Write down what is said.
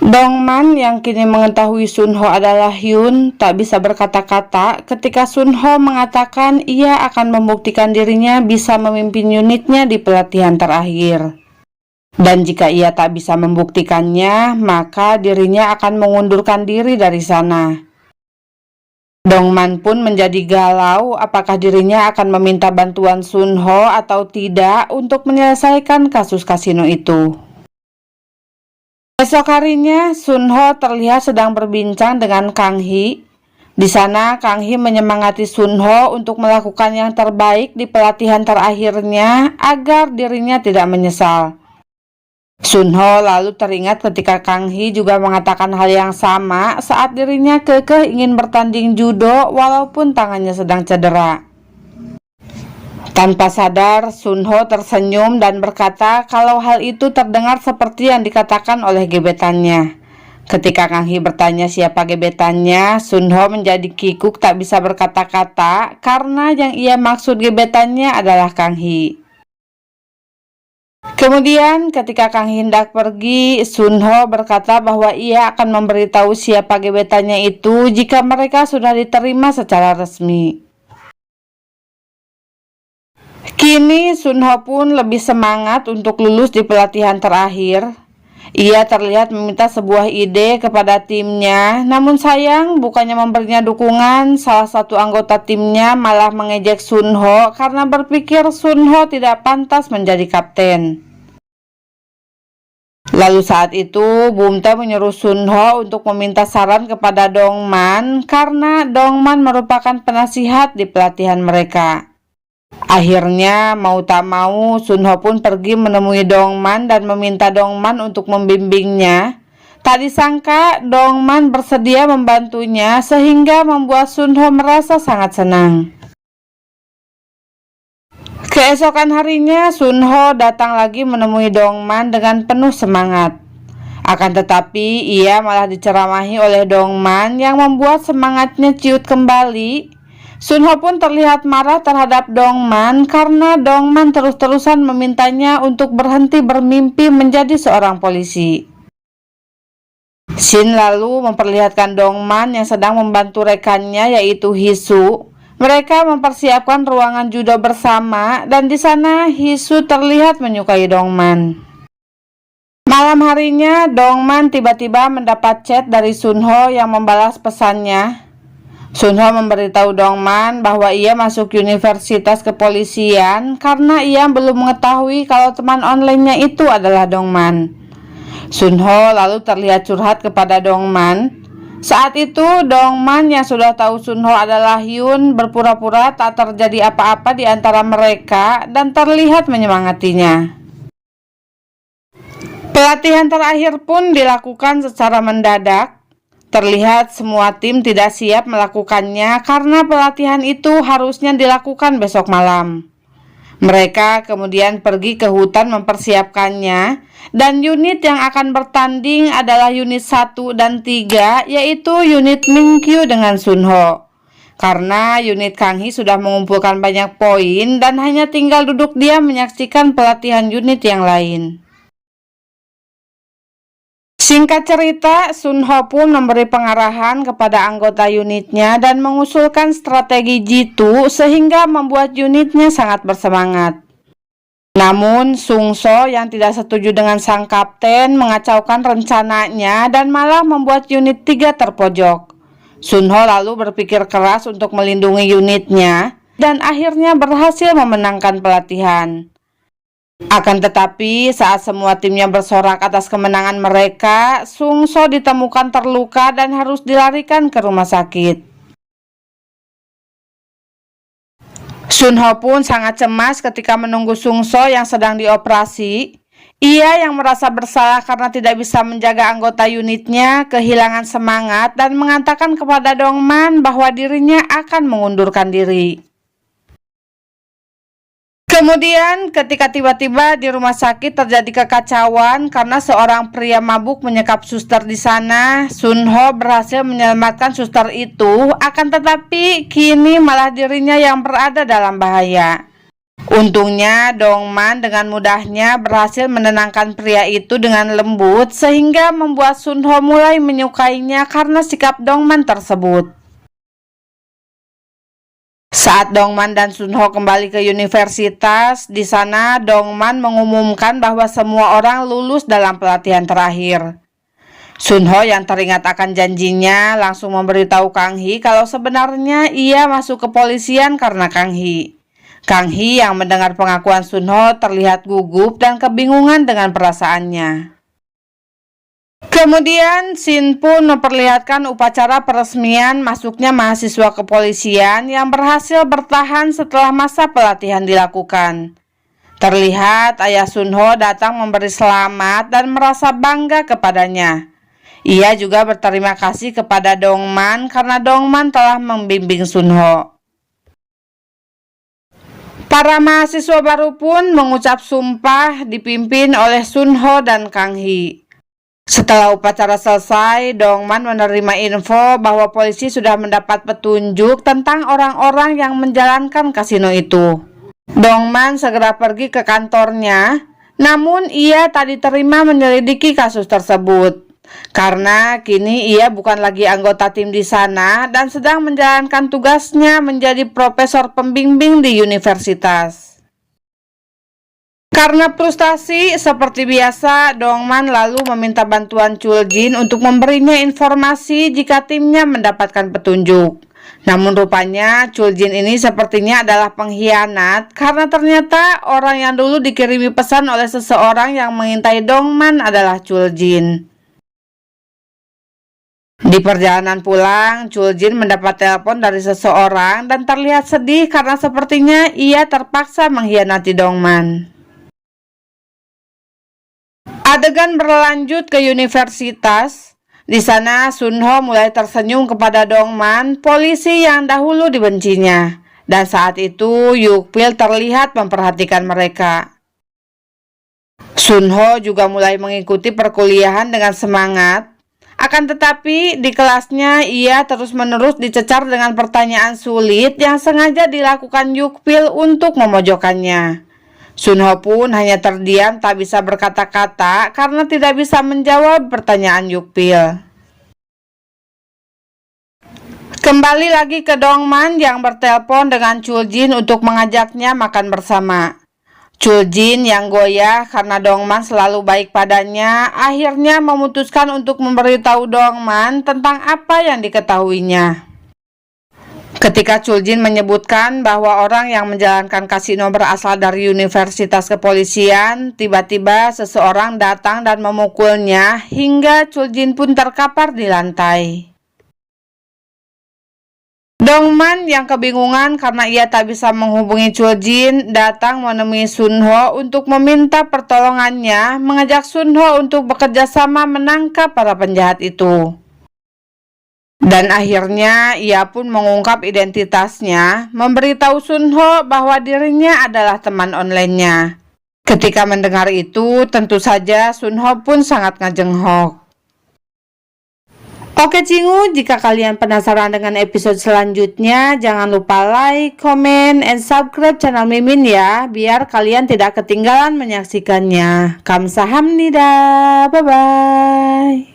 Dongman yang kini mengetahui Sunho adalah Hyun tak bisa berkata-kata ketika Sunho mengatakan ia akan membuktikan dirinya bisa memimpin unitnya di pelatihan terakhir. Dan jika ia tak bisa membuktikannya, maka dirinya akan mengundurkan diri dari sana. Dongman pun menjadi galau apakah dirinya akan meminta bantuan Sunho atau tidak untuk menyelesaikan kasus kasino itu. Esok harinya, Sunho terlihat sedang berbincang dengan Kang Hee. Di sana, Kang Hee menyemangati Sunho untuk melakukan yang terbaik di pelatihan terakhirnya agar dirinya tidak menyesal. Sunho lalu teringat ketika Kang Hee juga mengatakan hal yang sama saat dirinya kekeh ingin bertanding judo walaupun tangannya sedang cedera. Tanpa sadar, Sunho tersenyum dan berkata kalau hal itu terdengar seperti yang dikatakan oleh gebetannya. Ketika Kang Hee bertanya siapa gebetannya, Sunho menjadi kikuk tak bisa berkata-kata karena yang ia maksud gebetannya adalah Kang Hee. Kemudian ketika Kang Hee hendak pergi, Sunho berkata bahwa ia akan memberitahu siapa gebetannya itu jika mereka sudah diterima secara resmi. Kini Sunho pun lebih semangat untuk lulus di pelatihan terakhir. Ia terlihat meminta sebuah ide kepada timnya, namun sayang bukannya memberinya dukungan, salah satu anggota timnya malah mengejek Sunho karena berpikir Sunho tidak pantas menjadi kapten. Lalu saat itu, Bumtae menyuruh Sunho untuk meminta saran kepada Dongman karena Dongman merupakan penasihat di pelatihan mereka. Akhirnya, mau tak mau, Sunho pun pergi menemui Dongman dan meminta Dongman untuk membimbingnya. Tak disangka, Dongman bersedia membantunya sehingga membuat Sunho merasa sangat senang. Keesokan harinya, Sunho datang lagi menemui Dongman dengan penuh semangat. Akan tetapi, ia malah diceramahi oleh Dongman yang membuat semangatnya ciut kembali. Sunho pun terlihat marah terhadap Dongman karena Dongman terus-terusan memintanya untuk berhenti bermimpi menjadi seorang polisi. Shin lalu memperlihatkan Dongman yang sedang membantu rekannya yaitu Hisu. Mereka mempersiapkan ruangan judo bersama dan di sana Hisu terlihat menyukai Dongman. Malam harinya, Dongman tiba-tiba mendapat chat dari Sunho yang membalas pesannya. Sunho memberitahu Dongman bahwa ia masuk Universitas Kepolisian karena ia belum mengetahui kalau teman online-nya itu adalah Dongman. Sunho lalu terlihat curhat kepada Dongman. Saat itu, Dongman yang sudah tahu Sunho adalah Hyun berpura-pura tak terjadi apa-apa di antara mereka dan terlihat menyemangatinya. Pelatihan terakhir pun dilakukan secara mendadak. Terlihat semua tim tidak siap melakukannya karena pelatihan itu harusnya dilakukan besok malam. Mereka kemudian pergi ke hutan mempersiapkannya, dan unit yang akan bertanding adalah unit 1 dan 3, yaitu unit Minkyu dengan Sunho. Karena unit Kang Hee sudah mengumpulkan banyak poin dan hanya tinggal duduk diam menyaksikan pelatihan unit yang lain. Singkat cerita, Sunho pun memberi pengarahan kepada anggota unitnya dan mengusulkan strategi jitu sehingga membuat unitnya sangat bersemangat. Namun, Sungso yang tidak setuju dengan sang kapten mengacaukan rencananya dan malah membuat unit 3 terpojok. Sunho lalu berpikir keras untuk melindungi unitnya dan akhirnya berhasil memenangkan pelatihan. Akan tetapi, saat semua timnya bersorak atas kemenangan mereka, Sungso ditemukan terluka dan harus dilarikan ke rumah sakit. Sunho pun sangat cemas ketika menunggu Sungso yang sedang dioperasi. Ia yang merasa bersalah karena tidak bisa menjaga anggota unitnya kehilangan semangat dan mengatakan kepada Dongman bahwa dirinya akan mengundurkan diri. Kemudian ketika tiba-tiba di rumah sakit terjadi kekacauan karena seorang pria mabuk menyekap suster di sana, Sunho berhasil menyelamatkan suster itu, akan tetapi kini malah dirinya yang berada dalam bahaya. Untungnya Dongman dengan mudahnya berhasil menenangkan pria itu dengan lembut sehingga membuat Sunho mulai menyukainya karena sikap Dongman tersebut. Saat Dongman dan Sunho kembali ke universitas, di sana Dongman mengumumkan bahwa semua orang lulus dalam pelatihan terakhir. Sunho yang teringat akan janjinya langsung memberitahu Kang Hee kalau sebenarnya ia masuk kepolisian karena Kang Hee. Kang Hee yang mendengar pengakuan Sunho terlihat gugup dan kebingungan dengan perasaannya. Kemudian Shin pun memperlihatkan upacara peresmian masuknya mahasiswa kepolisian yang berhasil bertahan setelah masa pelatihan dilakukan. Terlihat ayah Sunho datang memberi selamat dan merasa bangga kepadanya. Ia juga berterima kasih kepada Dongman karena Dongman telah membimbing Sunho. Para mahasiswa baru pun mengucap sumpah dipimpin oleh Sunho dan Kang Hee. Setelah upacara selesai, Dongman menerima info bahwa polisi sudah mendapat petunjuk tentang orang-orang yang menjalankan kasino itu. Dongman segera pergi ke kantornya, namun ia tak diterima menyelidiki kasus tersebut. Karena kini ia bukan lagi anggota tim di sana dan sedang menjalankan tugasnya menjadi profesor pembimbing di universitas. Karena frustasi, seperti biasa, Dongman lalu meminta bantuan Chuljin untuk memberinya informasi jika timnya mendapatkan petunjuk. Namun rupanya Chuljin ini sepertinya adalah pengkhianat karena ternyata orang yang dulu dikirimi pesan oleh seseorang yang mengintai Dongman adalah Chuljin. Di perjalanan pulang, Chuljin mendapat telepon dari seseorang dan terlihat sedih karena sepertinya ia terpaksa mengkhianati Dongman. Adegan berlanjut ke universitas. Di sana Sunho mulai tersenyum kepada Dongman, polisi yang dahulu dibencinya. Dan saat itu Yukpil terlihat memperhatikan mereka. Sunho juga mulai mengikuti perkuliahan dengan semangat. Akan tetapi di kelasnya ia terus-menerus dicecar dengan pertanyaan sulit yang sengaja dilakukan Yukpil untuk memojokkannya. Sunho pun hanya terdiam tak bisa berkata-kata karena tidak bisa menjawab pertanyaan Yukpil. Kembali lagi ke Dongman yang bertelepon dengan Chuljin untuk mengajaknya makan bersama. Chuljin yang goyah karena Dongman selalu baik padanya akhirnya memutuskan untuk memberitahu Dongman tentang apa yang diketahuinya. Ketika Chuljin menyebutkan bahwa orang yang menjalankan kasino berasal dari universitas kepolisian, tiba-tiba seseorang datang dan memukulnya hingga Chuljin pun terkapar di lantai. Dongman yang kebingungan karena ia tak bisa menghubungi Chuljin datang menemui Sunho untuk meminta pertolongannya, mengajak Sunho untuk bekerja sama menangkap para penjahat itu. Dan akhirnya ia pun mengungkap identitasnya, memberitahu Sunho bahwa dirinya adalah teman online-nya. Ketika mendengar itu, tentu saja Sunho pun sangat ngajenghok. Oke Cingu, jika kalian penasaran dengan episode selanjutnya, jangan lupa like, comment, and subscribe channel Mimin ya, biar kalian tidak ketinggalan menyaksikannya. Kamsahamnida, bye-bye.